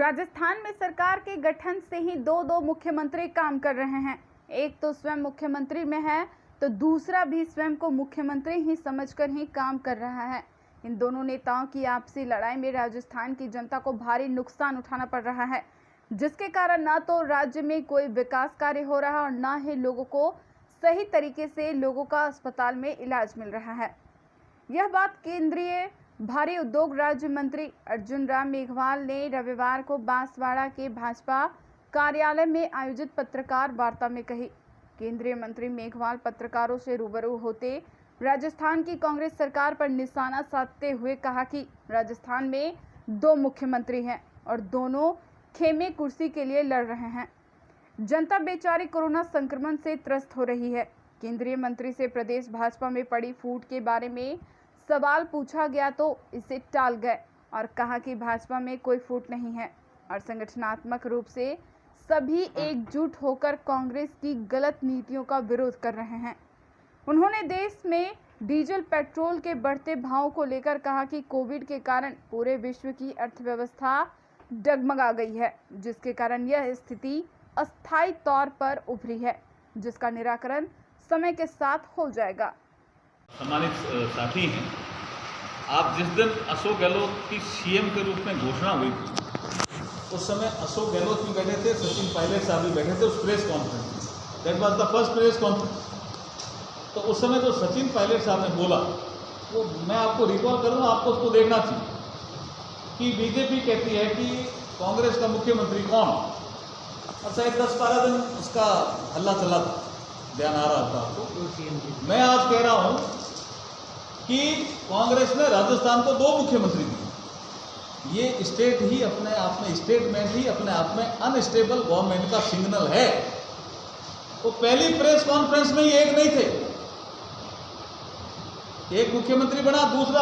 राजस्थान में सरकार के गठन से ही दो मुख्यमंत्री काम कर रहे हैं। एक तो स्वयं मुख्यमंत्री में है तो दूसरा भी स्वयं को मुख्यमंत्री ही समझकर ही काम कर रहा है। इन दोनों नेताओं की आपसी लड़ाई में राजस्थान की जनता को भारी नुकसान उठाना पड़ रहा है, जिसके कारण न तो राज्य में कोई विकास कार्य हो रहा और न ही लोगों को सही तरीके से लोगों का अस्पताल में इलाज मिल रहा है। यह बात केंद्रीय भारी उद्योग राज्य मंत्री अर्जुन राम मेघवाल ने रविवार को बांसवाड़ा के भाजपा कार्यालय में आयोजित पत्रकार वार्ता में कही। केंद्रीय मंत्री मेघवाल पत्रकारों से रूबरू होते राजस्थान की कांग्रेस सरकार पर निशाना साधते हुए कहा कि राजस्थान में दो मुख्यमंत्री हैं और दोनों खेमे कुर्सी के लिए लड़ रहे हैं। जनता बेचारी कोरोना संक्रमण से त्रस्त हो रही है। केंद्रीय मंत्री से प्रदेश भाजपा में पड़ी फूट के बारे में सवाल पूछा गया तो इसे टाल गए और कहा कि भाजपा में कोई फूट नहीं है और संगठनात्मक रूप से सभी एकजुट होकर कांग्रेस की गलत नीतियों का विरोध कर रहे हैं। उन्होंने देश में डीजल पेट्रोल के बढ़ते भाव को लेकर कहा कि कोविड के कारण पूरे विश्व की अर्थव्यवस्था डगमगा गई है, जिसके कारण यह स्थिति अस्थायी तौर पर उभरी है, जिसका निराकरण समय के साथ हो जाएगा। सम्मानित साथी हैं, आप जिस दिन अशोक गहलोत की सीएम के रूप में घोषणा हुई थी, उस समय अशोक गहलोत भी बैठे थे, सचिन पायलट साहब भी बैठे थे उस प्रेस कॉन्फ्रेंस में। That was the first press conference. तो उस समय जो सचिन पायलट साहब ने बोला वो मैं आपको रिकॉल करूँगा, आपको उसको देखना चाहिए कि बीजेपी कहती है कि कांग्रेस का मुख्यमंत्री कौन, और शायद 10-12 दिन उसका हल्ला चला था, ध्यान आ रहा था आपको। मैं आज कह रहा हूं कि कांग्रेस ने राजस्थान को दो मुख्यमंत्री दिए। ये स्टेट ही अपने आप में, स्टेटमेंट ही अपने आप में अनस्टेबल गवर्नमेंट का सिग्नल है। तो पहली प्रेस कॉन्फ्रेंस में ये एक नहीं थे, एक मुख्यमंत्री बना, दूसरा